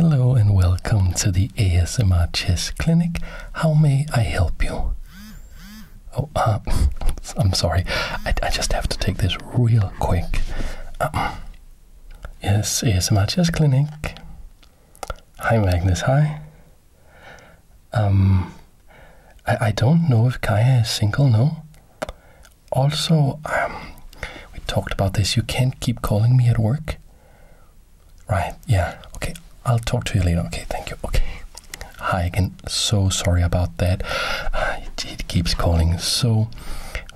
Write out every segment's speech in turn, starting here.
Hello and welcome to the ASMR Chess Clinic. How may I help you? Oh, I'm sorry. I just have to take this real quick. Yes, ASMR Chess Clinic. Hi, Magnus. Hi. I don't know if Kaya is single, no? Also, we talked about this. You can't keep calling me at work. Right, yeah. Okay, I'll talk to you later. Okay, thank you. Okay. Hi again. So sorry about that. It keeps calling. So,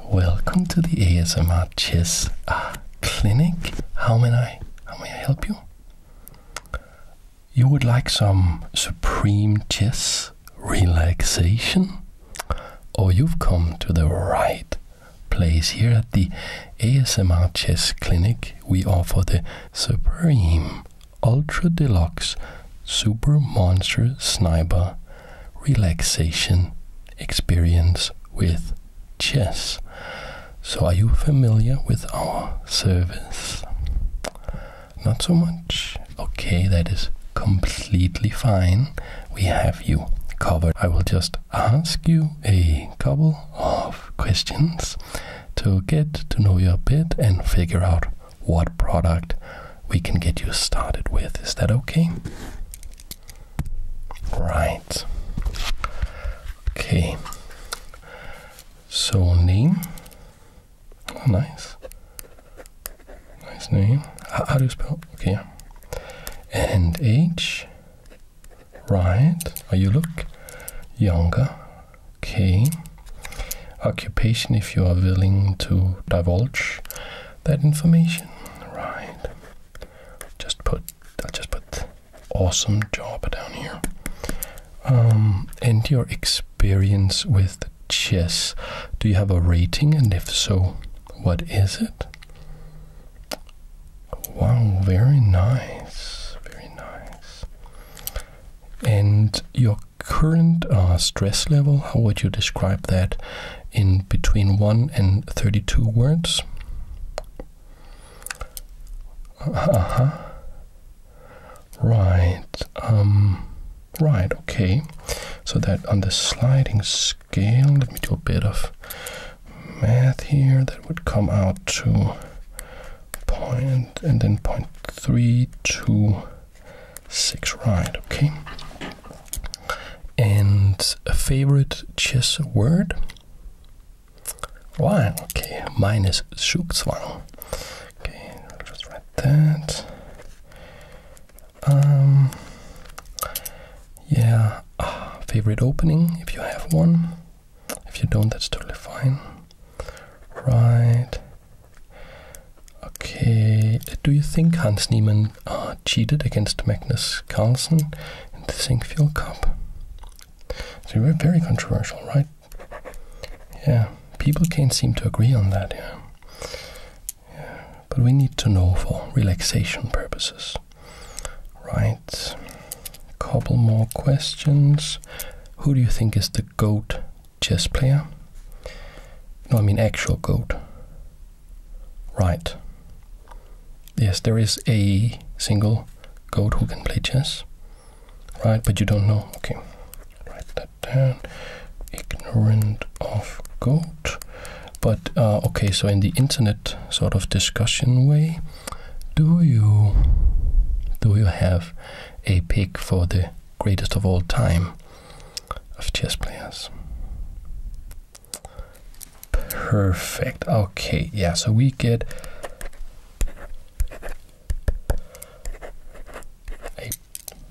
welcome to the ASMR Chess Clinic. How may I help you? You would like some supreme chess relaxation? Or you've come to the right place. Here at the ASMR Chess Clinic, we offer the supreme ultra deluxe super monster sniper relaxation experience with chess. So are you familiar with our service? Not so much? Okay, that is completely fine. We have you covered. I will just ask you a couple of questions to get to know you a bit and figure out what product we can get you started with. Is that okay? Right. Okay. So name. Oh, nice. Nice name. How do you spell? Okay. And age. Right. Oh, you look younger. Okay. Occupation, if you are willing to divulge that information. Right. I'll just put awesome job down here. And your experience with chess. Do you have a rating? And if so, what is it? Wow, very nice. Very nice. And your current stress level, how would you describe that in between 1 and 32 words? Right. Right, okay. So that on the sliding scale, let me do a bit of math here. That would come out to point and then 0.326. Right, okay. And a favorite chess word? Right, okay. Mine is Zugzwang. Okay, I'll just write that. Yeah, favorite opening, if you have one. If you don't, that's totally fine. Right. Okay, do you think Hans Niemann cheated against Magnus Carlsen in the Zinkfield Cup? So very, very controversial, right? Yeah, people can't seem to agree on that, yeah. But we need to know for relaxation purposes. Right. Couple more questions. Who do you think is the GOAT chess player? No, I mean actual GOAT. Right. Yes, there is a single GOAT who can play chess. Right, but you don't know. Okay. Write that down. Ignorant of GOAT. But, okay, so in the internet sort of discussion way, do you have a pick for the greatest of all time of chess players? Perfect. Okay, yeah, so we get a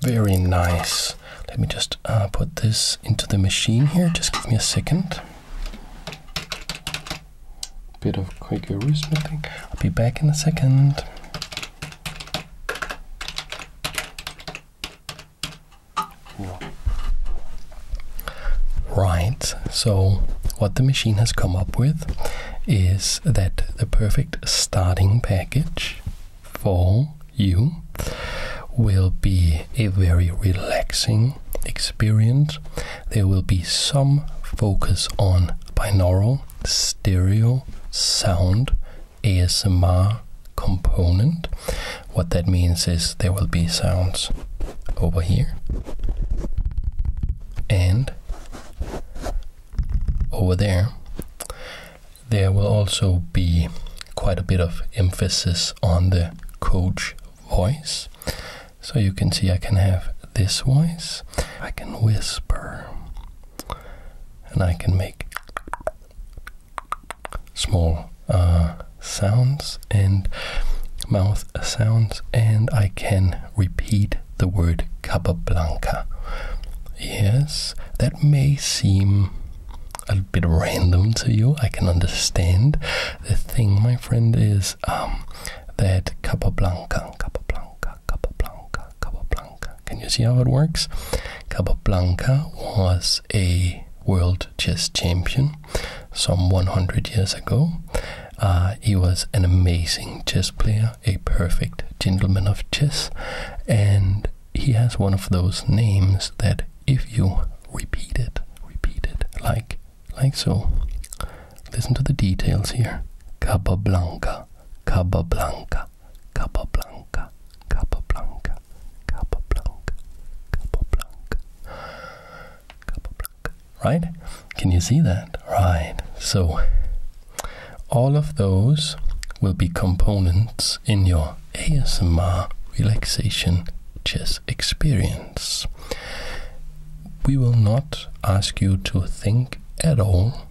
very nice. Let me just put this into the machine here. Just give me a second. Bit of quick arithmetic. I'll be back in a second. Right, so what the machine has come up with is that the perfect starting package for you will be a very relaxing experience. There will be some focus on binaural, stereo, sound, ASMR component. What that means is there will be sounds over here and over there, there will also be quite a bit of emphasis on the coach voice. So you can see I can have this voice, I can whisper, and I can make small sounds and mouth sounds, and I can repeat the word Capablanca. Yes, that may seem a bit random to you, I can understand. The thing, my friend, is that Capablanca, can you see how it works? Capablanca was a world chess champion some 100 years ago. He was an amazing chess player, a perfect gentleman of chess, and he has one of those names that if you repeat it like so. Listen to the details here. Capablanca, Capablanca, Capablanca, Capablanca, Capablanca, Capablanca, Capablanca. Right? Can you see that? Right. So all of those will be components in your ASMR relaxation chess experience. We will not ask you to think at all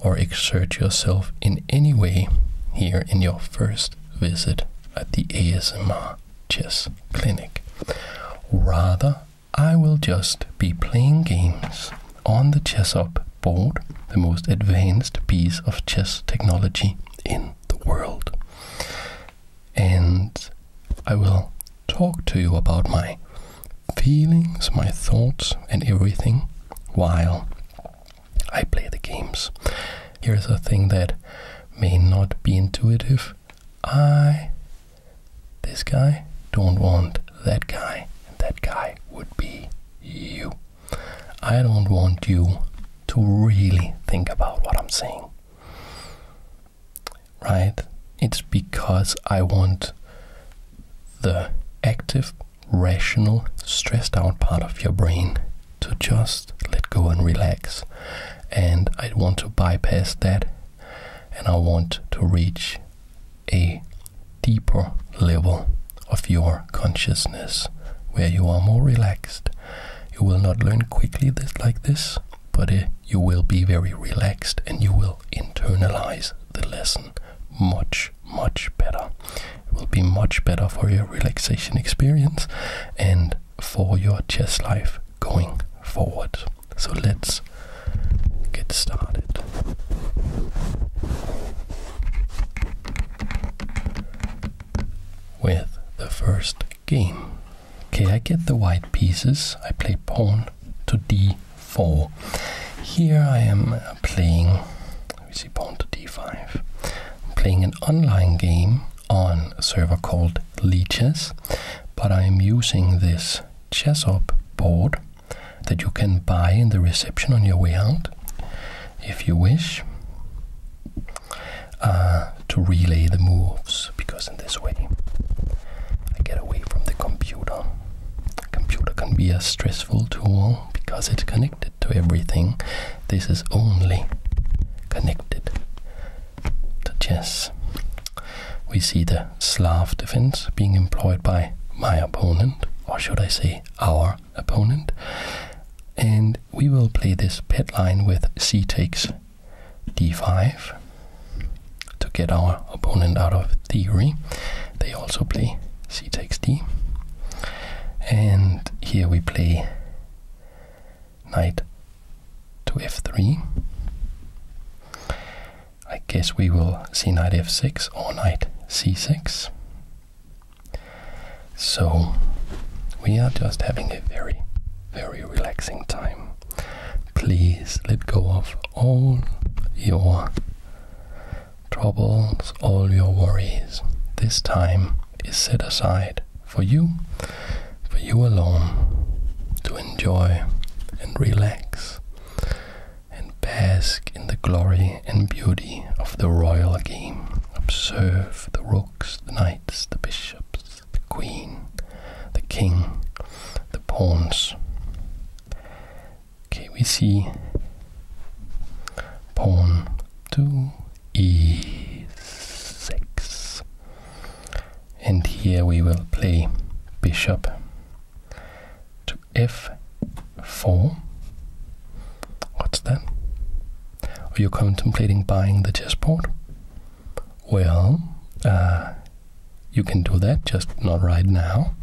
or exert yourself in any way here in your first visit at the ASMR chess clinic. Rather, I will just be playing games on the ChessUp board, the most advanced piece of chess technology in the world. And I will talk to you about my feelings, my thoughts, and everything while I play the games. Here's a thing that may not be intuitive. This guy, don't want that guy, and that guy would be you. I don't want you to really think about what I'm saying. Right? It's because I want the active, rational, stressed out part of your brain to just let go and relax. And I want to bypass that, and I want to reach a deeper level of your consciousness where you are more relaxed. You will not learn quickly like this, but you will be very relaxed and you will internalize the lesson much better. It will be much better for your relaxation experience and for your chess life going forward. So let's get started. With the first game. Okay, I get the white pieces. I play pawn to d4. Here I am playing, let me see, pawn to d5. I'm playing an online game on a server called Lichess, but I am using this ChessUp board that you can buy in the reception on your way out, if you wish, to relay the moves, because in this way I get away from the computer. The computer can be a stressful tool because it's connected to everything. This is only connected to chess. We see the Slav defense being employed by my opponent, or should I say our opponent, and we will play this pet line with c takes d5 to get our opponent out of theory. They also play c takes d, and here we play knight to f3. I guess we will see knight f6 or knight c6. So we are just having a very relaxing time. Please let go of all your troubles, all your worries. This time is set aside for you alone, to enjoy and relax and bask in the glory and beauty of the royal game. Observe the rooks, the knights, the bishops, the queen, the king, the pawns. Okay, we see pawn to e6. And here we will play bishop to f4. What's that? Are you contemplating buying the chessboard? Well, you can do that, just not right now.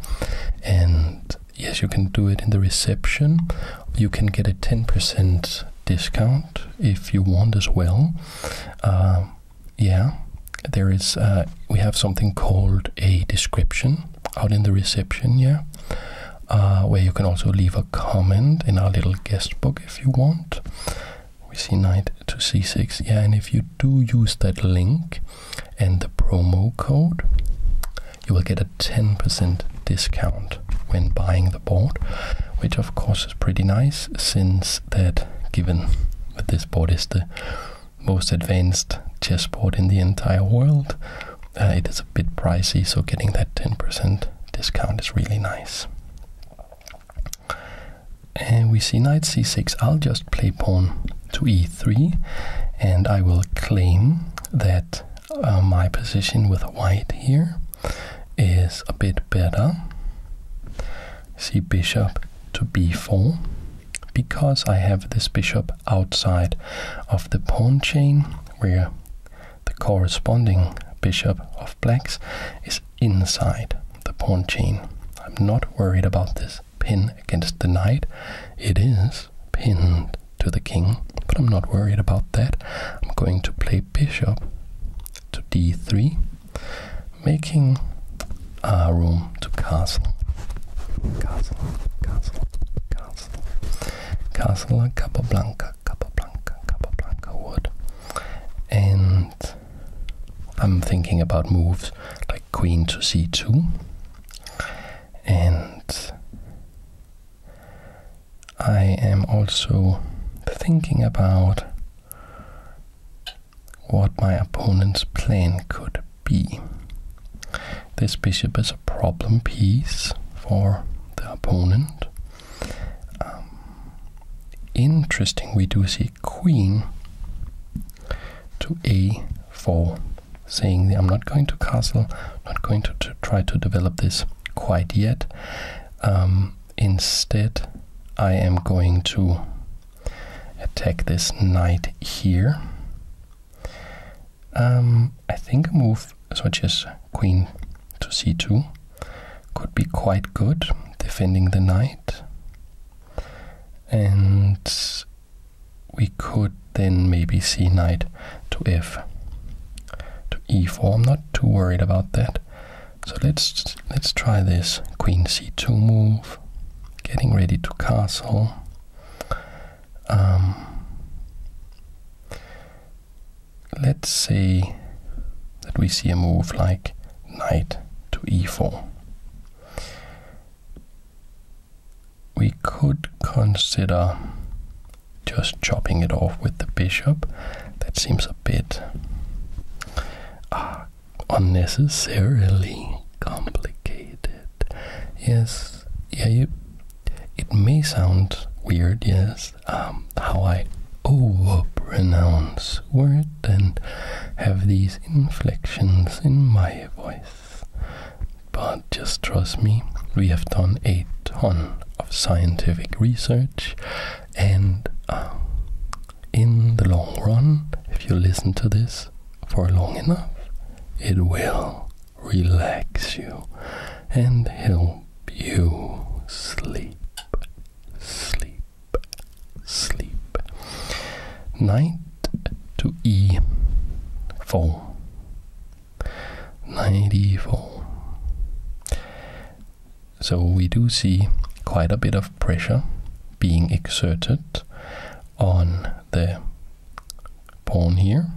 And yes, you can do it in the reception. You can get a 10% discount if you want as well. Yeah, there is. We have something called a description out in the reception. Yeah, where you can also leave a comment in our little guest book if you want. We see knight to c6. Yeah, and if you do use that link and the promo code, you will get a 10% discount when buying the board, which of course is pretty nice, since that, given that this board is the most advanced chessboard in the entire world, it is a bit pricey, so getting that 10% discount is really nice. And we see knight c6. I'll just play pawn to e3, and I will claim that my position with white here is a bit better. See bishop to b4, because I have this bishop outside of the pawn chain, where the corresponding bishop of blacks is inside the pawn chain. I'm not worried about this pin against the knight. It is pinned to the king, but I'm not worried about that. I'm going to play bishop to d3, making room to castle, Capablanca wood. And I'm thinking about moves like queen to c2, and I am also thinking about what my opponent's plan could be. This bishop is a problem piece for the opponent. Interesting, we do see queen to a4, saying that I'm not going to castle, not going to try to develop this quite yet. Instead, I am going to attack this knight here. I think a move such as queen to c2 could be quite good, defending the knight. And we could then maybe see knight to e4. I'm not too worried about that. So let's try this queen c2 move, getting ready to castle. Let's say that we see a move like knight to e4. We could consider just chopping it off with the bishop. That seems a bit unnecessarily complicated. Yes, yeah, it may sound weird, yes, how I overpronounce words and have these inflections in my voice. But just trust me, we have done a ton of scientific research, and in the long run, if you listen to this for long enough, it will relax you and help you sleep. Knight to e4. Knight e4. So we do see quite a bit of pressure being exerted on the pawn here.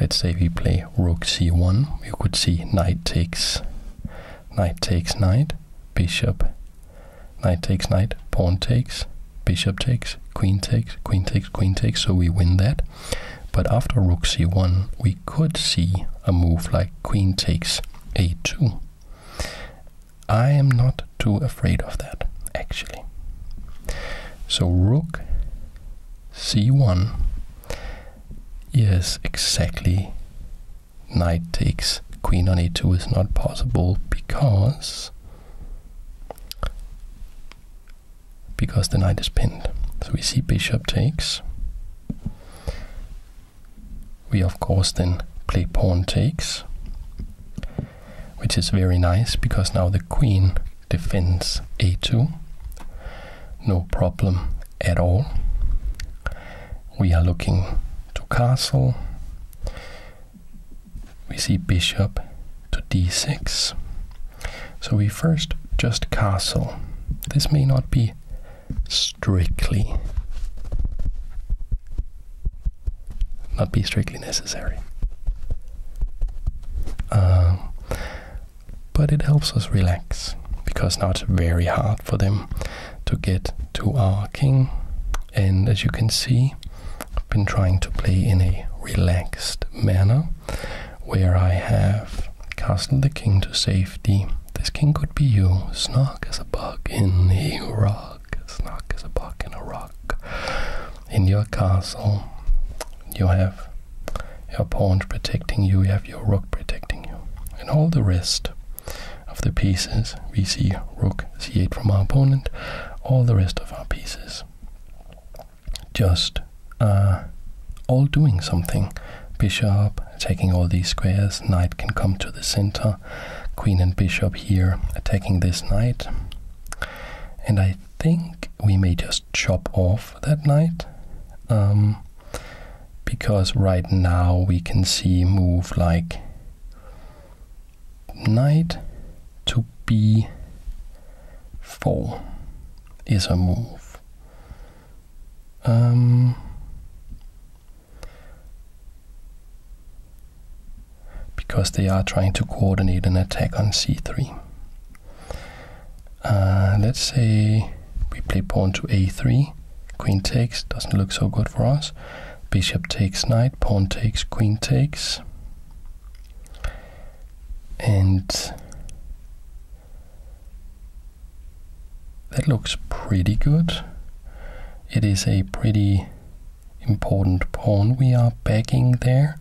Let's say we play rook c1. You could see knight takes knight, bishop, knight takes knight, pawn takes, bishop takes, queen takes, queen takes, queen takes, so we win that. But after rook c1, we could see a move like queen takes a2. I am not too afraid of that, So rook c1. Yes, exactly. Knight takes queen on a2 is not possible because the knight is pinned. So we see bishop takes. We of course then play pawn takes, which is very nice because now the queen defends a2. No problem at all. We are looking to castle. We see bishop to d6. So we first just castle. This may not be strictly necessary. But it helps us relax, because now it's very hard for them to get to our king. And as you can see, I've been trying to play in a relaxed manner, where I have castled the king to safety. This king could be you, snug as a bug in a rock, snug as a bug in a rock. In your castle, you have your pawns protecting you, you have your rook protecting you, and all the rest of the pieces. We see rook c8 from our opponent, all the rest of our pieces just all doing something. Bishop attacking all these squares, knight can come to the center, queen and bishop here attacking this knight, and I think we may just chop off that knight, because right now we can see move like knight to b4 is a move. Because they are trying to coordinate an attack on c3. Let's say we play pawn to a3, queen takes, doesn't look so good for us. Bishop takes knight, pawn takes, queen takes. And that looks pretty good. It is a pretty important pawn we are backing there.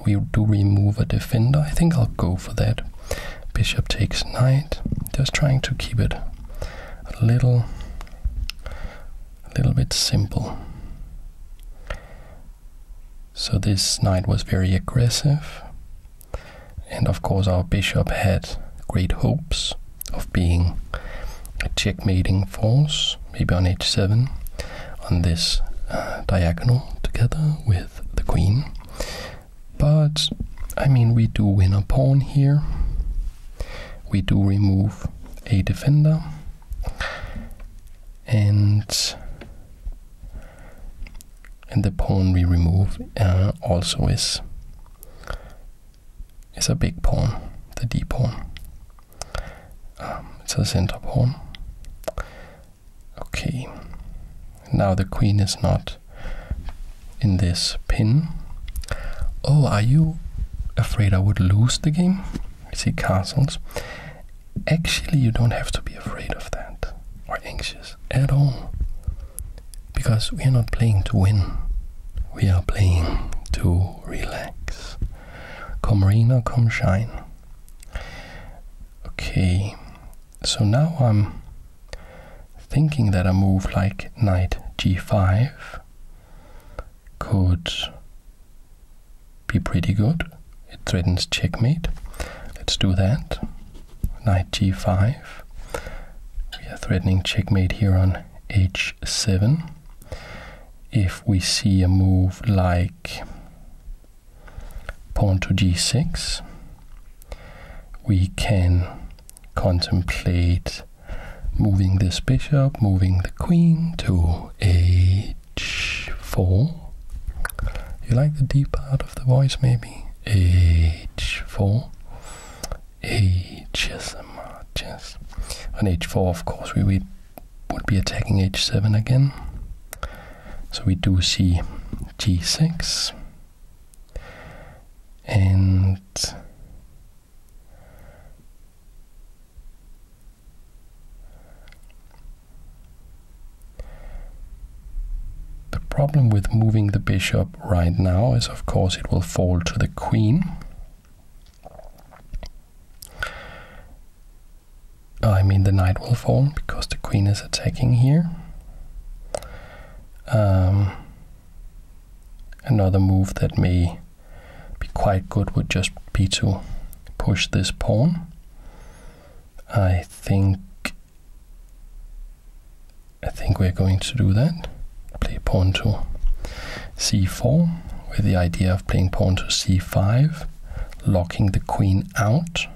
We do remove a defender. I think I'll go for that. Bishop takes knight, just trying to keep it a little bit simple. So this knight was very aggressive, and of course our bishop had great hopes of being a checkmating force, maybe on h7 on this diagonal together with the queen. But I mean, we do win a pawn here. We do remove a defender, and the pawn we remove also is a big pawn, the d pawn. It's a center pawn. Okay, now the queen is not in this pin. Oh, are you afraid I would lose the game? I see castles. Actually, you don't have to be afraid of that, or anxious at all, because we are not playing to win. We are playing to relax. Come rain or come shine. Okay, so now I'm thinking that a move like knight g5 could be pretty good. It threatens checkmate. Let's do that. Knight g5. We are threatening checkmate here on h7. If we see a move like pawn to g6, we can contemplate moving this bishop, moving the queen to h4. You like the deep part of the voice, maybe? h4. H. On h4, of course, we would be attacking h7 again. So we do see g6. And problem with moving the bishop right now is, of course, it will fall to the queen. I mean, the knight will fall because the queen is attacking here. Another move that may be quite good would just be to push this pawn. I think we're going to do that. Play pawn to c4 with the idea of playing pawn to c5, locking the queen out.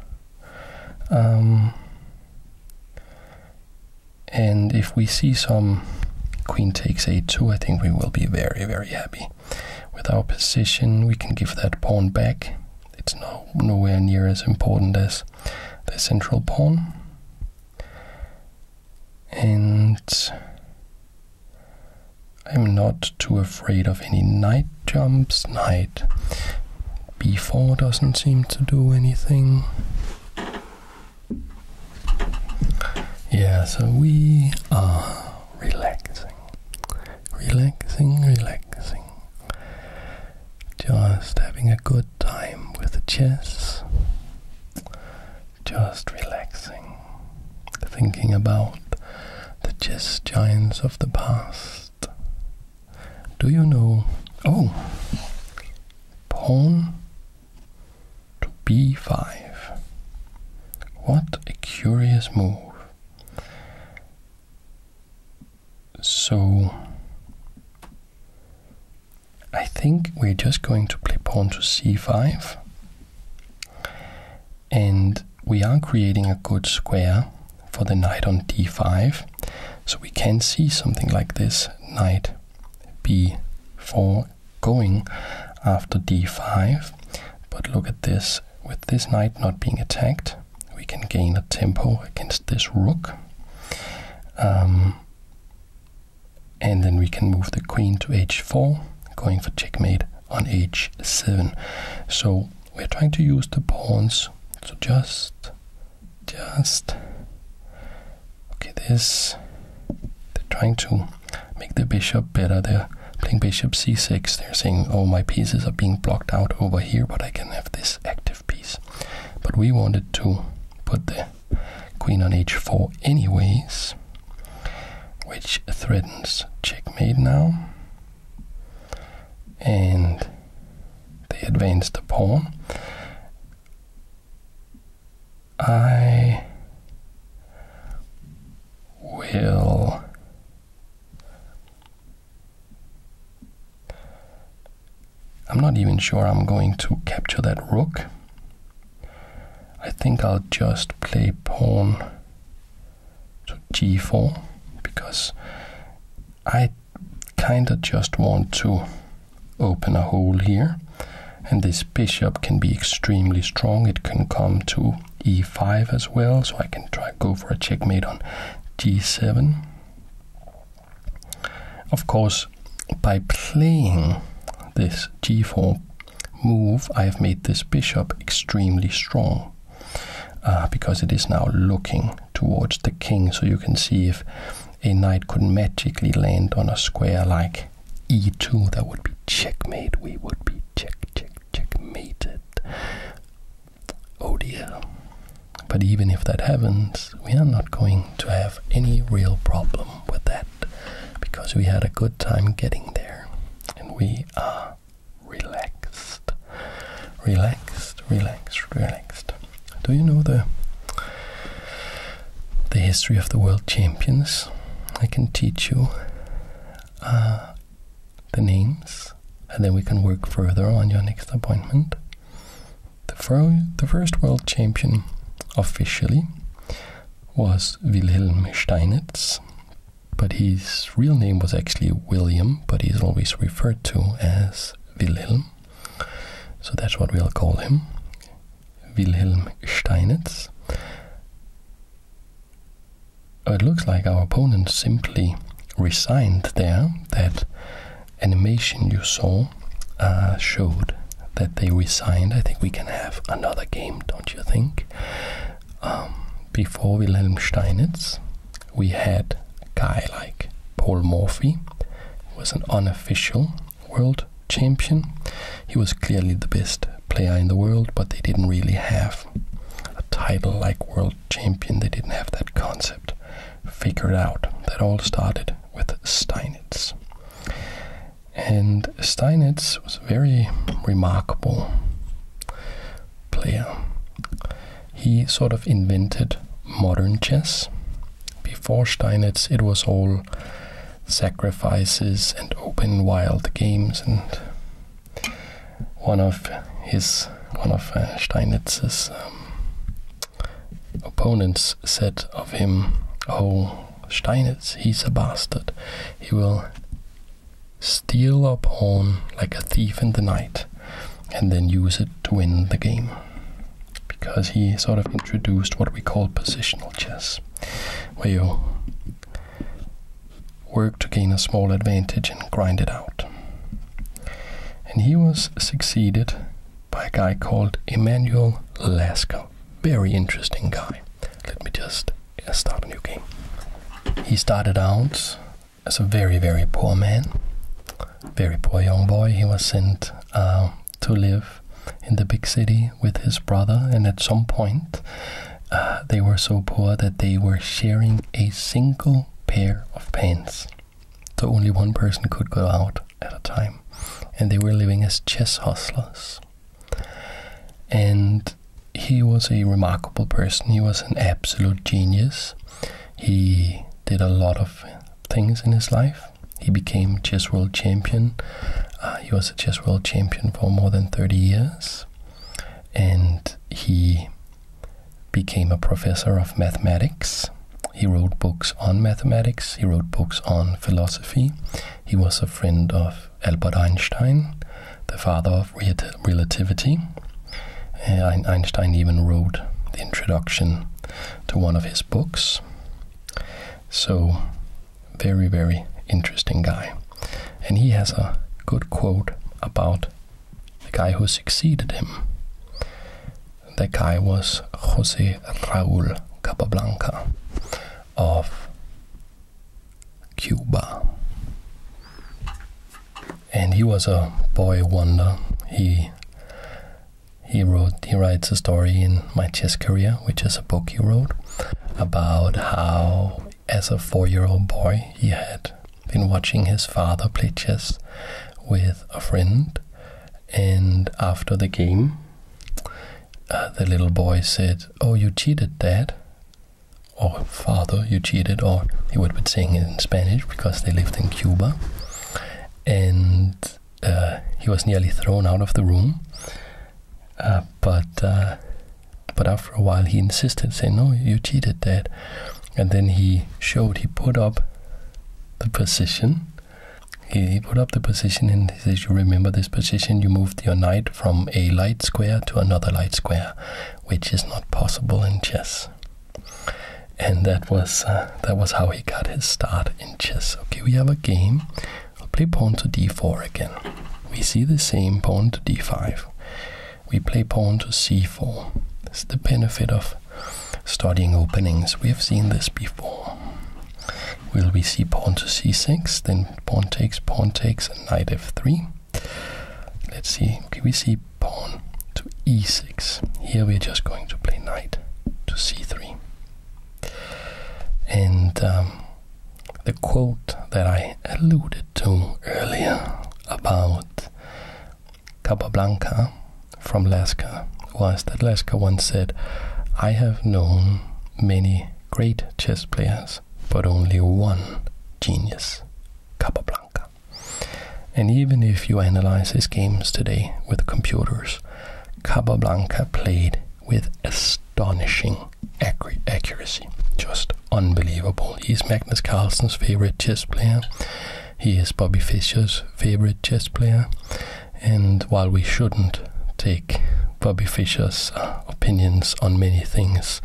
And if we see some queen takes a2, I think we will be very, very happy. With our position, we can give that pawn back. It's nowhere near as important as the central pawn. And I'm not too afraid of any knight jumps. Knight b4 doesn't seem to do anything. Yeah, so we are relaxing. Just having a good time with the chess. Just relaxing. Thinking about the chess giants of the past. Do you know? Oh! Pawn to b5. What a curious move. So I think we're just going to play pawn to c5, and we are creating a good square for the knight on d5, so we can see something like this, knight b4 going after d5. But look at this, with this knight not being attacked, we can gain a tempo against this rook. And then we can move the queen to h4, going for checkmate on h7. So we're trying to use the pawns. So just okay, they're trying to make the bishop better. They're playing bishop c6. They're saying, oh, my pieces are being blocked out over here, but I can have this active piece. But we wanted to put the queen on h4 anyways, which threatens checkmate now. And they advance the pawn. I'm not even sure I'm going to capture that rook. I think I'll just play pawn to g4, because I kind of just want to open a hole here, and this bishop can be extremely strong. It can come to e5 as well, so I can go for a checkmate on g7. Of course, by playing this g4 move, I have made this bishop extremely strong, because it is now looking towards the king. So you can see if a knight could magically land on a square like e2, that would be checkmate. We would be checkmated. Oh dear. But even if that happens, we are not going to have any real problem with that, because we had a good time getting there, and we are relaxed. Do you know the history of the world champions? I can teach you the names, and then we can work further on your next appointment. The first world champion officially was Wilhelm Steinitz, but his real name was actually William, but he's always referred to as Wilhelm, so that's what we'll call him, Wilhelm Steinitz. It looks like our opponent simply resigned there. That animation you saw showed that they resigned. I think we can have another game, don't you think? Before Wilhelm Steinitz, we had a guy like Paul Morphy, was an unofficial world champion. He was clearly the best player in the world, but they didn't really have a title like world champion. They didn't have that concept figured out. That all started with Steinitz. And Steinitz was a very remarkable player. He sort of invented modern chess. Before Steinitz, it was all sacrifices and open wild games, and one of Steinitz's opponents said of him, "Oh, Steinitz, he's a bastard. He will steal a pawn like a thief in the night and then use it to win the game," because he sort of introduced what we call positional chess, where you work to gain a small advantage and grind it out. And he was succeeded by a guy called Emanuel Lasker. Very interesting guy. Let me just start a new game. He started out as a very, very poor man. Very poor young boy. He was sent to live in the big city with his brother, and at some point they were so poor that they were sharing a single pair of pants. So only one person could go out at a time, and they were living as chess hustlers. And he was a remarkable person. He was an absolute genius. He did a lot of things in his life. He became chess world champion. He was a chess world champion for more than 30 years. And he became a professor of mathematics. He wrote books on mathematics. He wrote books on philosophy. He was a friend of Albert Einstein, the father of relativity. Einstein even wrote the introduction to one of his books. So, very, very interesting guy. And he has a good quote about the guy who succeeded him. That guy was Jose Raúl Capablanca of Cuba. And he was a boy wonder. He writes a story in My Chess Career, which is a book he wrote, about how as a 4-year-old boy he had been watching his father play chess with a friend, and after the game the little boy said, "Oh, you cheated, Dad," or "Father, you cheated," or he would be saying it in Spanish because they lived in Cuba. And he was nearly thrown out of the room, but after a while he insisted, saying, "No, you cheated, Dad." And then he put up the position. He put up the position and he says, "You remember this position? You moved your knight from a light square to another light square, which is not possible in chess." And that was how he got his start in chess. Okay, we have a game. I'll play pawn to d4 again. We see the same pawn to d5. We play pawn to c4. This is the benefit of studying openings. We have seen this before. Will we see pawn to c6, then pawn takes, and knight f3. Let's see. Okay, we see pawn to e6. Here we're just going to play knight to c3. And the quote that I alluded to earlier about Capablanca from Lasker was that Lasker once said, "I have known many great chess players, but only one genius, Capablanca." And even if you analyze his games today with computers, Capablanca played with astonishing accuracy. Just unbelievable. He's Magnus Carlsen's favorite chess player. He is Bobby Fischer's favorite chess player. And while we shouldn't take Bobby Fischer's opinions on many things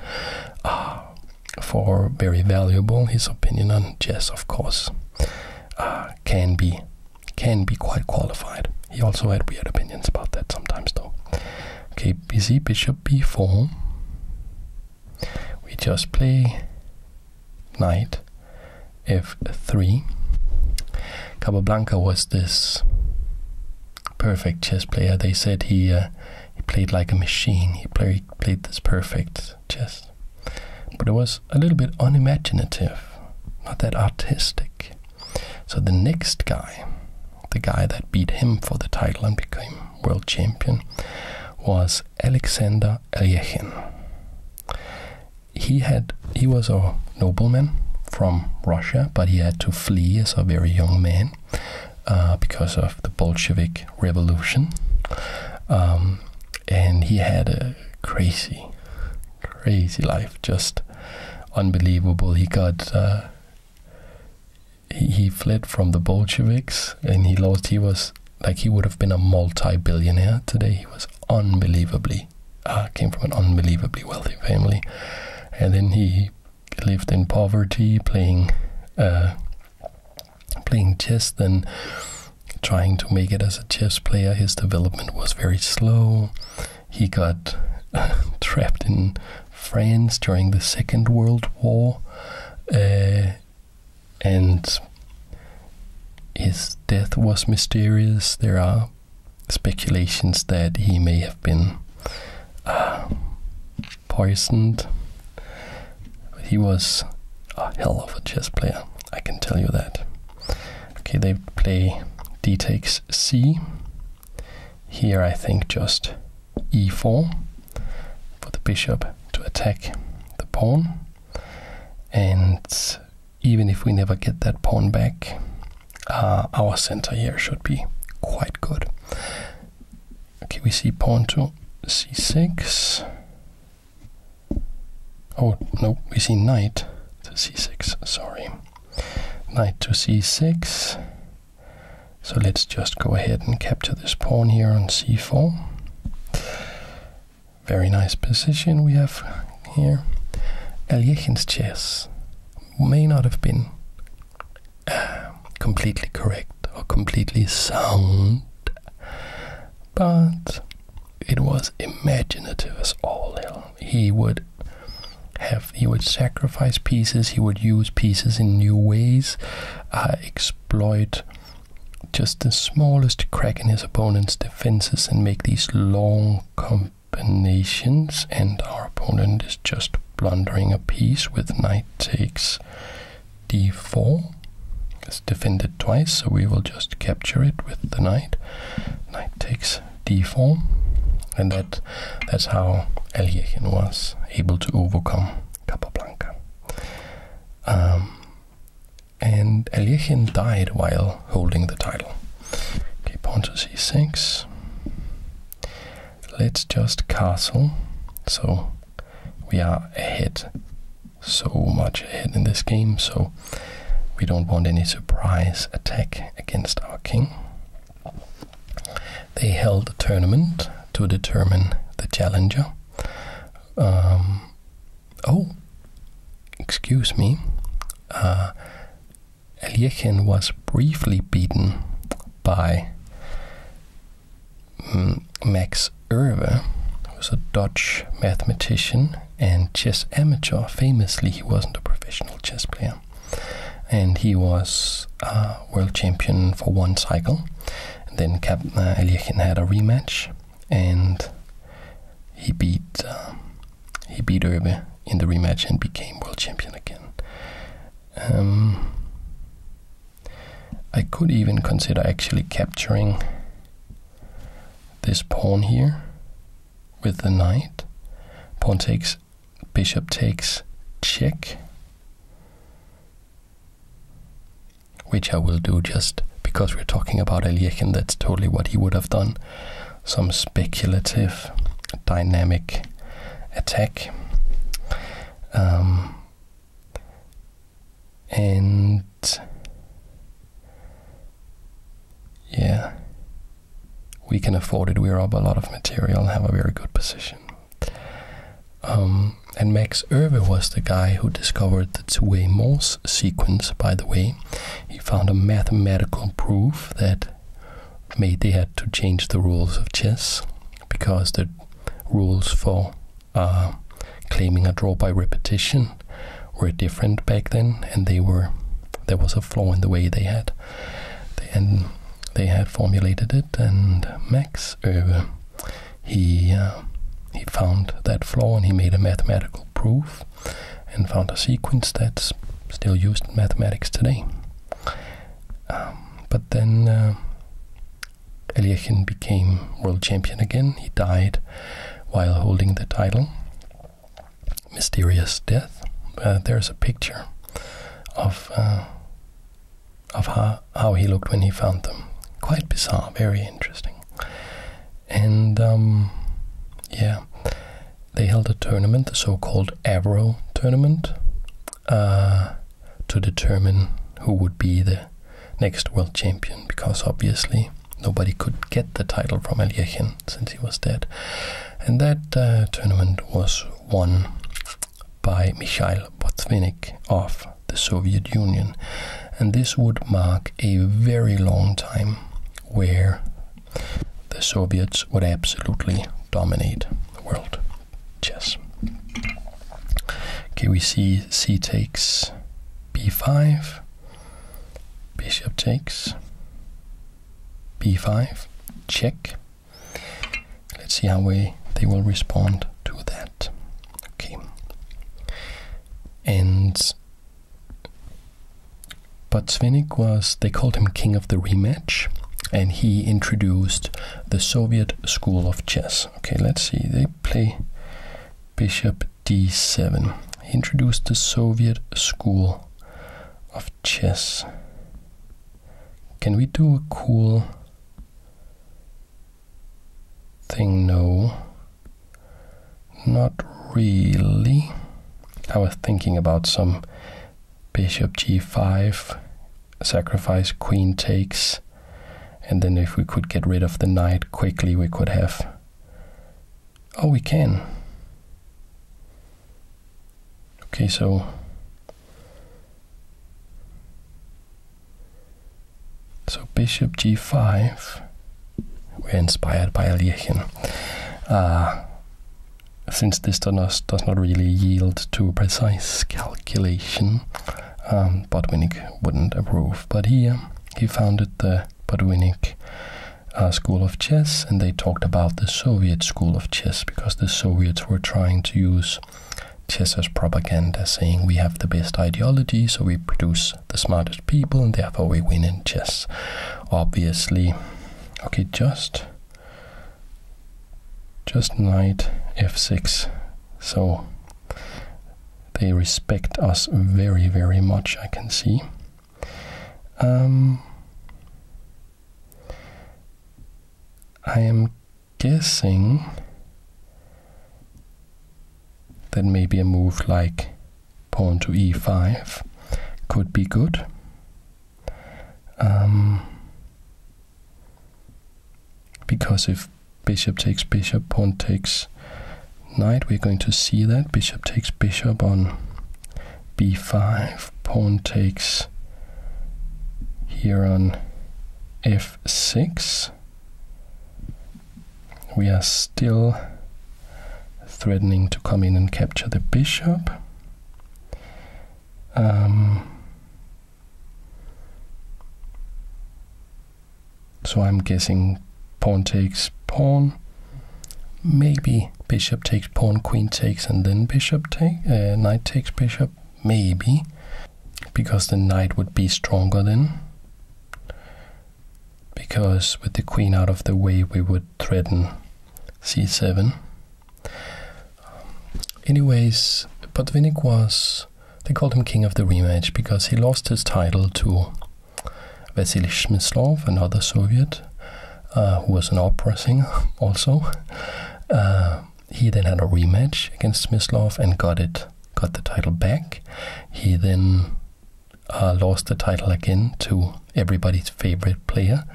for very valuable, his opinion on chess, of course, can be quite qualified. He also had weird opinions about that sometimes, though. Okay, busy bishop b4. We just play knight f3. Capablanca was this perfect chess player. They said he played like a machine. He played this perfect chess. But it was a little bit unimaginative, not that artistic. So the next guy, the guy that beat him for the title and became world champion, was Alexander Alyechin. He was a nobleman from Russia, but he had to flee as a very young man because of the Bolshevik Revolution. And he had a crazy life, just unbelievable. He got he fled from the Bolsheviks, and he was like, he would have been a multi-billionaire today. He was unbelievably came from an unbelievably wealthy family, and then he lived in poverty, playing chess, then trying to make it as a chess player. His development was very slow. He got trapped in France during the Second World War, and his death was mysterious. There are speculations that he may have been poisoned. But he was a hell of a chess player, I can tell you that. Okay, they play d takes c. Here I think just e4 for the bishop to attack the pawn. And even if we never get that pawn back, our center here should be quite good. Okay, we see pawn to c6. Oh, no, we see knight to c6, sorry. Knight to c6. So let's just go ahead and capture this pawn here on c4. Very nice position we have here. Alyechin's chess may not have been completely correct or completely sound, but it was imaginative as all hell. He would sacrifice pieces, he would use pieces in new ways, exploit just the smallest crack in his opponent's defenses and make these long combinations, and our opponent is just blundering a piece with knight takes d4. It's defended twice, so we will just capture it with the knight. Knight takes d4, and that's how Alyechin was able to overcome Capablanca. And Alyechin died while holding the title. Okay, pawn to c6. Let's just castle. So we are ahead, so much ahead in this game, so we don't want any surprise attack against our king. They held a tournament to determine the challenger. Oh, excuse me. Alyechin was briefly beaten by Max Euwe, who was a Dutch mathematician and chess amateur. Famously, he wasn't a professional chess player. And he was world champion for one cycle. And then Alyechin had a rematch, and he beat Euwe in the rematch and became world champion again. I could even consider actually capturing this pawn here with the knight. Pawn takes, bishop takes, check, which I will do just because we're talking about Alyechin. That's totally what he would have done. Some speculative, dynamic attack. And yeah, we can afford it. We're up a lot of material and have a very good position. And Max Euwe was the guy who discovered the two-way Morse sequence, by the way. He found a mathematical proof that they had to change the rules of chess, because the rules for claiming a draw by repetition were different back then, and there was a flaw in the way they had and they had formulated it, and Max Oewe, he found that flaw, and he made a mathematical proof and found a sequence that's still used in mathematics today. But then Aljechin became world champion again. He died while holding the title. Mysterious death. There's a picture of how he looked when he found them. Quite bizarre, very interesting. And yeah, they held a tournament, the so-called Avro tournament, to determine who would be the next world champion, because obviously nobody could get the title from Aljechin since he was dead. And that tournament was won by Mikhail Botvinnik of the Soviet Union. And this would mark a very long time where the Soviets would absolutely dominate world chess. Okay, we see c takes b5, bishop takes b5, check. Let's see how they will respond to that. Okay. And Botvinnik they called him king of the rematch, and he introduced the Soviet school of chess. Okay, let's see, they play bishop d7. He introduced the Soviet school of chess. Can we do a cool thing? No, not really. I was thinking about some bishop g5, sacrifice, queen takes, and then if we could get rid of the knight quickly, we could have... Oh, we can. Okay, so bishop g5, we're inspired by Aljechin. Since this does not really yield to precise calculation, Botvinnik wouldn't approve. But he founded the Botvinnik school of chess, and they talked about the Soviet school of chess because the Soviets were trying to use chess as propaganda, saying we have the best ideology, so we produce the smartest people, and therefore we win in chess. Obviously, okay, just knight f6. So they respect us very, very much, I can see. I am guessing that maybe a move like pawn to e5 could be good. Because if bishop takes bishop, pawn takes knight, we're going to see that. Bishop takes bishop on b5, pawn takes here on f6. We are still threatening to come in and capture the bishop. So I'm guessing pawn takes pawn, maybe bishop takes pawn, queen takes, and then knight takes bishop, maybe, because the knight would be stronger then, because with the queen out of the way we would threaten c7. Anyways, Botvinnik they called him king of the rematch because he lost his title to Vasily Smyslov, another Soviet, who was an opera singer also. He then had a rematch against Smyslov and got the title back. He then lost the title again to everybody's favorite player,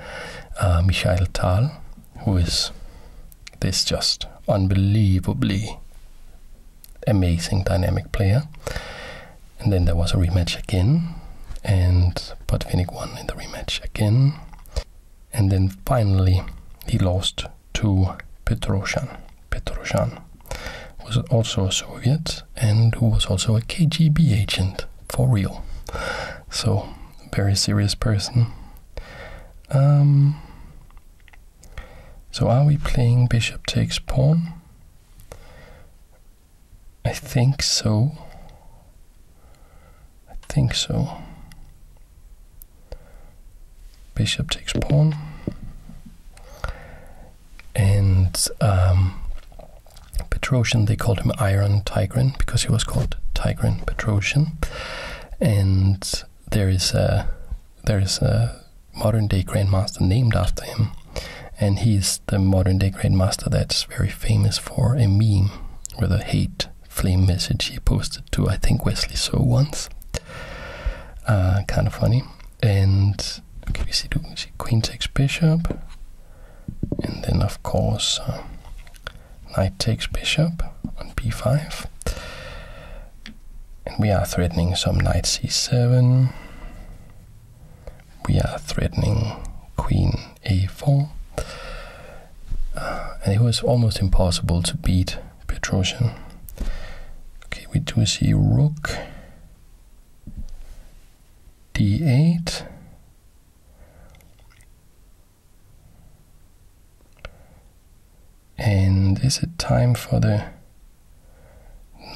Mikhail Tal, who is this just unbelievably amazing dynamic player. And then there was a rematch again, and Botvinnik won in the rematch again. And then finally he lost to Petrosyan. Petrosyan was also a Soviet and who was also a KGB agent for real. So very serious person. So are we playing bishop takes pawn? I think so. Bishop takes pawn. And Petrosian, they called him Iron Tigran because he was called Tigran Petrosian. And there is a modern day grandmaster named after him, and he's the modern day grandmaster that's very famous for a meme with a hate flame message he posted to, I think, Wesley So once. Kind of funny. And okay, we see queen takes bishop, and then of course knight takes bishop on b5, and we are threatening some knight c7. We are threatening queen a4, and it was almost impossible to beat Petrosian. Okay, we do see rook d8, and is it time for the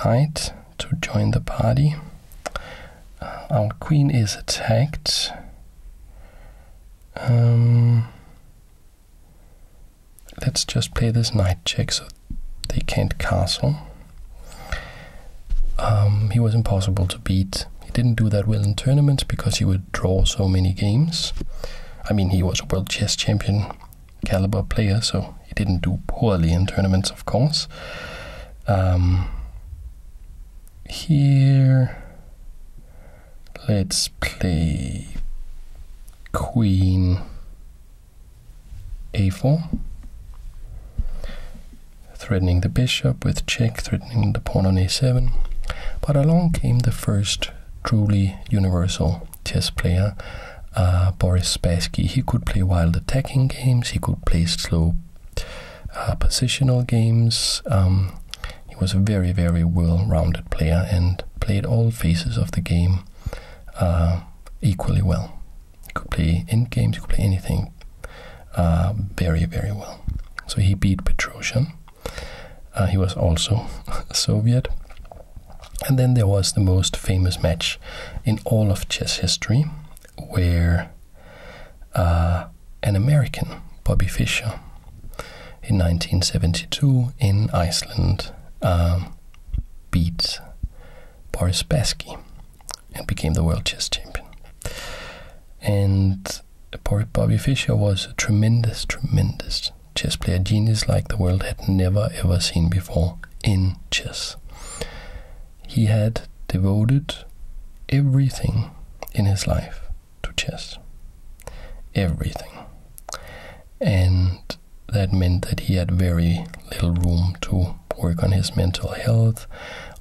knight to join the party? Our queen is attacked. Let's just play this knight check so they can't castle. He was impossible to beat. He didn't do that well in tournaments because he would draw so many games. I mean, he was a world chess champion caliber player, so he didn't do poorly in tournaments, of course. Here, let's play queen a4, threatening the bishop with check, threatening the pawn on a7. But along came the first truly universal chess player, Boris Spassky. He could play wild attacking games, he could play slow positional games. He was a very, very well-rounded player and played all phases of the game equally well. He could play end games, he could play anything very, very well. So he beat Petrosian. He was also a Soviet. And then there was the most famous match in all of chess history, where an American, Bobby Fischer, in 1972 in Iceland beat Boris Spassky and became the world chess champion. And Bobby Fischer was a tremendous chess player, genius like the world had never ever seen before in chess. He had devoted everything in his life to chess. Everything. And that meant that he had very little room to work on his mental health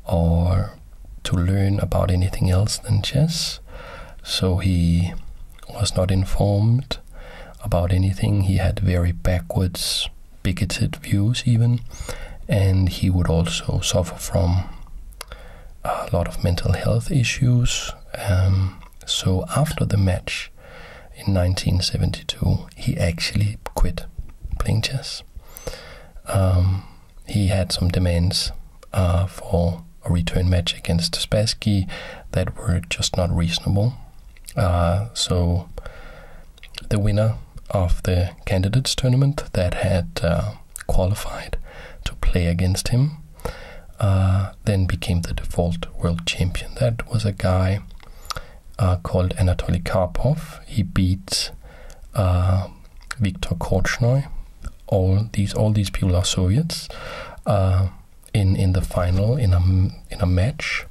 or to learn about anything else than chess. So he was not informed about anything. He had very backwards, bigoted views even, and he would also suffer from a lot of mental health issues. So after the match in 1972, he actually quit playing chess. He had some demands for a return match against Spassky that were just not reasonable. So the winner of the candidates tournament that had qualified to play against him then became the default world champion. That was a guy called Anatoly Karpov. He beat Viktor Korchnoi. All these people are Soviets. In the final, in a match,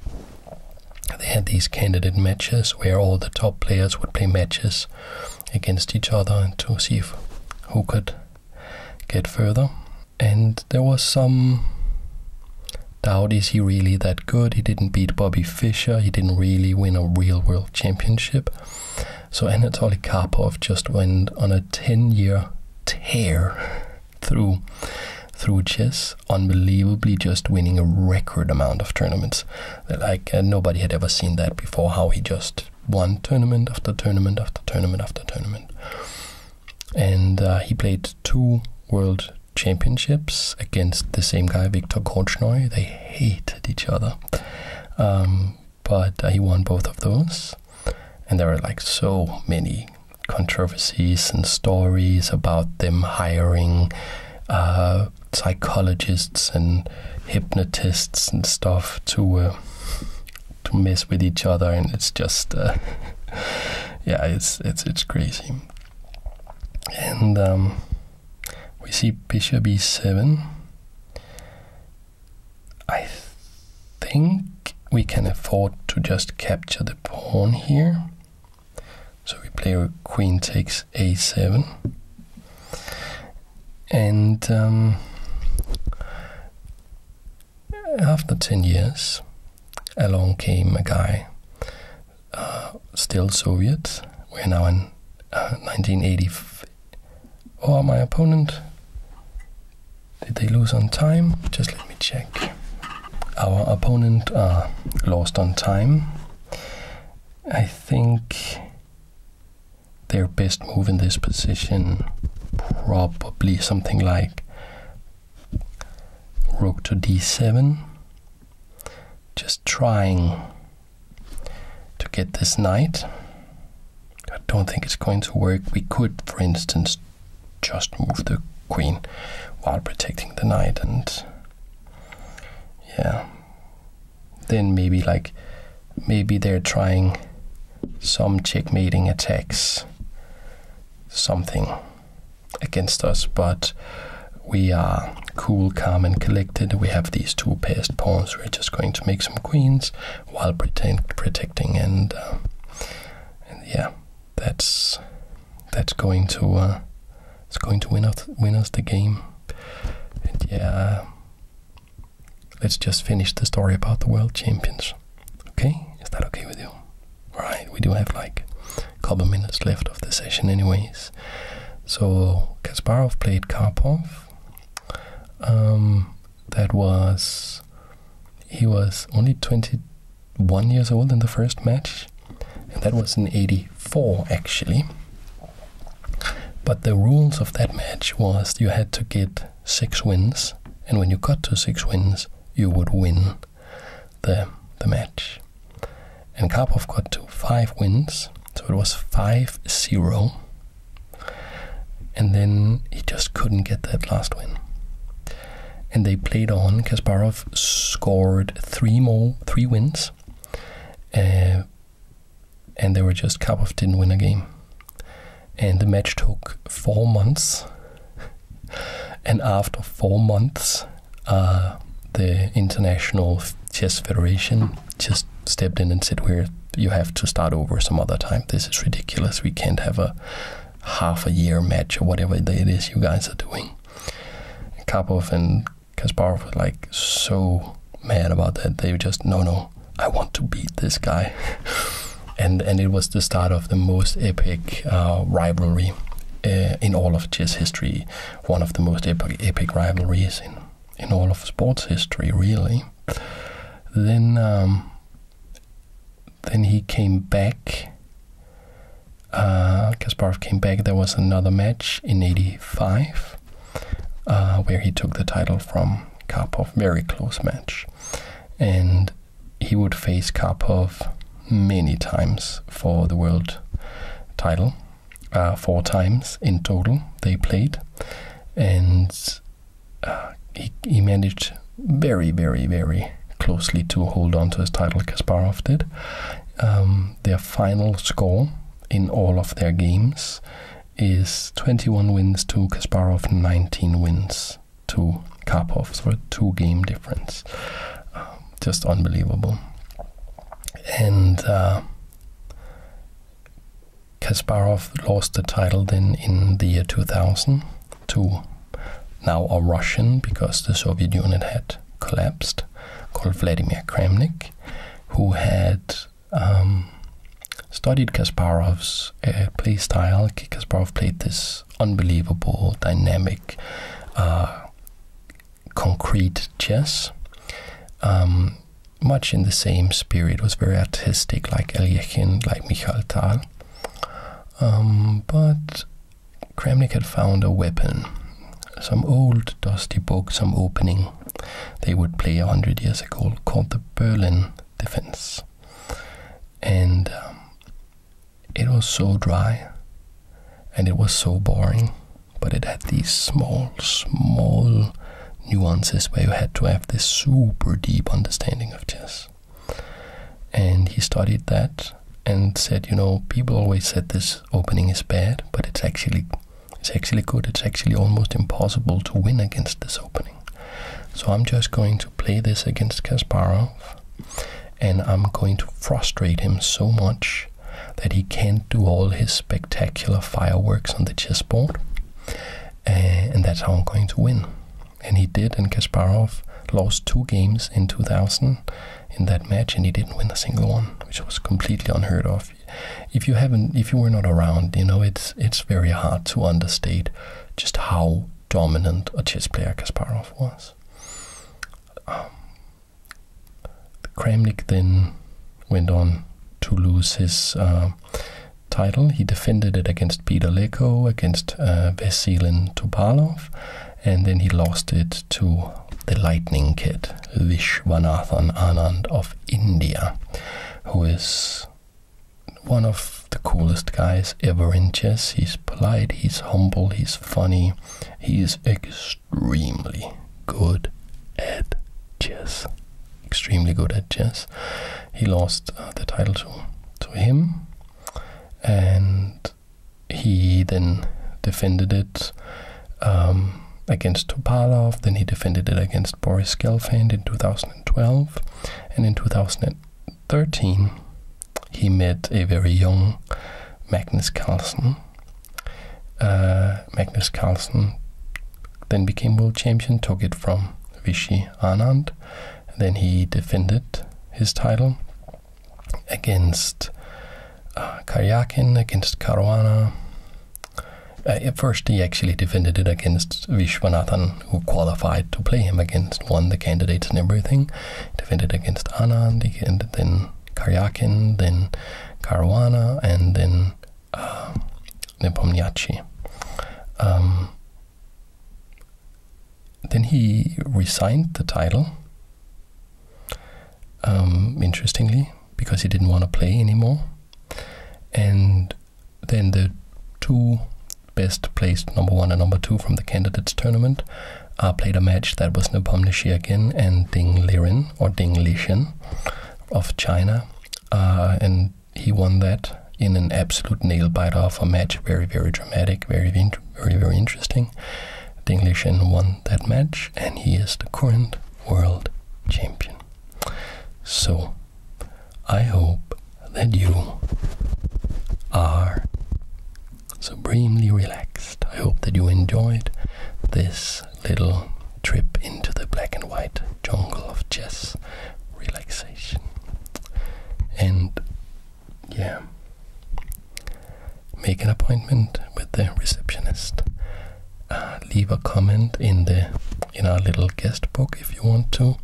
they had these candidate matches where all the top players would play matches against each other and to see who could get further. And there was some doubt, is he really that good? He didn't beat Bobby Fischer, he didn't really win a real world championship. So Anatoly Karpov just went on a 10-year tear through chess, unbelievably, just winning a record amount of tournaments. Like nobody had ever seen that before, how he just won tournament after tournament after tournament after tournament. and he played 2 world championships against the same guy, Viktor Korchnoi. They hated each other, but he won both of those. And there were like so many controversies and stories about them hiring psychologists and hypnotists and stuff to mess with each other, and it's just yeah, it's crazy. And we see bishop e7. I think we can afford to just capture the pawn here. So we play queen takes a7. And after 10 years, along came a guy, still Soviet. We're now in 1980. Oh, my opponent, did they lose on time? Just let me check. Our opponent lost on time. I think their best move in this position, probably something like rook to d7. Just trying to get this knight. I don't think it's going to work. We could, for instance, just move the queen while protecting the knight, and yeah, then maybe they're trying some checkmating attacks, something against us, but we are cool, calm and collected. We have these 2 passed pawns. We're just going to make some queens while protecting, and yeah, that's going to it's going to win us the game. And yeah, let's just finish the story about the world champions. Okay, is that okay with you? All right, we do have like a couple minutes left of the session, anyways. So Kasparov played Karpov. He was only 21 years old in the first match, and that was in 84 actually. But the rules of that match was you had to get 6 wins, and when you got to 6 wins, you would win the match. And Karpov got to 5 wins, so it was 5-0. And then he just couldn't get that last win. And they played on. Kasparov scored 3 wins, and they were just, Karpov didn't win a game. And the match took 4 months. And after 4 months, the International Chess Federation just stepped in and said, you have to start over some other time. This is ridiculous. We can't have a half a year match or whatever it is you guys are doing. Karpov and Kasparov were like so mad about that. They were just, no, I want to beat this guy. And it was the start of the most epic rivalry in all of chess history. One of the most epic rivalries in all of sports history, really. Then he came back. Kasparov came back. There was another match in 85 where he took the title from Karpov. Very close match. And he would face Karpov many times for the world title. 4 times in total they played. And he managed very, very, very closely to hold on to his title. Kasparov did. Their final score in all of their games is 21 wins to Kasparov, 19 wins to Karpov. So a 2-game difference. Just unbelievable. And Kasparov lost the title then in the year 2000 to now a Russian, because the Soviet Union had collapsed, called Vladimir Kramnik, who had studied Kasparov's play style. Kasparov played this unbelievable, dynamic, concrete chess, much in the same spirit. It was very artistic, like Alyekhin, like Mikhail Tal. But Kramnik had found a weapon, some old dusty book, some opening they would play 100 years ago, called the Berlin defense. And it was so dry, and it was so boring, but it had these small nuances where you had to have this super deep understanding of chess. And he studied that and said, you know, people always said this opening is bad, but it's actually good. It's actually almost impossible to win against this opening. So I'm just going to play this against Kasparov, and I'm going to frustrate him so much that he can't do all his spectacular fireworks on the chessboard, and that's how I'm going to win. And he did, and Kasparov lost 2 games in 2000 in that match, and he didn't win a single one, which was completely unheard of. If you were not around, you know, it's very hard to understate just how dominant a chess player Kasparov was. Kramnik then went on to lose his title. He defended it against Peter Leko, against Vasilin Topalov, and then he lost it to the Lightning Kid, Vishwanathan Anand of India, who is one of the coolest guys ever in chess. He's polite, he's humble, he's funny, he is extremely good at chess. Extremely good at chess. He lost the title to him, and he then defended it against Topalov. Then he defended it against Boris Gelfand in 2012, and in 2013 he met a very young Magnus Carlsen. Magnus Carlsen then became world champion, took it from Vishy Anand. Then he defended his title against Karyakin, against Caruana. At first he actually defended it against Vishwanathan, who qualified to play him against, won the candidates and everything. Defended against Anand, and then Karyakin, then Caruana, and then Nepomniachtchi. Then he resigned the title, interestingly, because he didn't want to play anymore. And then the 2 best placed number 1 and number 2 from the candidates tournament played a match that was Nepomniachtchi again and Ding Liren, or Ding Lishan of China, and he won that in an absolute nail-biter of a match. Very, very dramatic, very, very interesting. Ding Lishan won that match, and he is the current world champion. So I hope that you are supremely relaxed. I hope that you enjoyed this little trip into the black and white jungle of chess relaxation. And yeah, make an appointment with the receptionist. Leave a comment in our little guest book if you want to.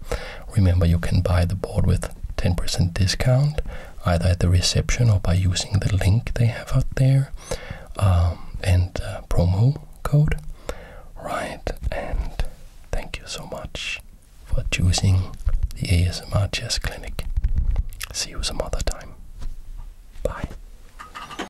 Remember, you can buy the board with 10% discount, either at the reception or by using the link they have out there, and promo code. Right, and thank you so much for choosing the ASMR Chess Clinic. See you some other time.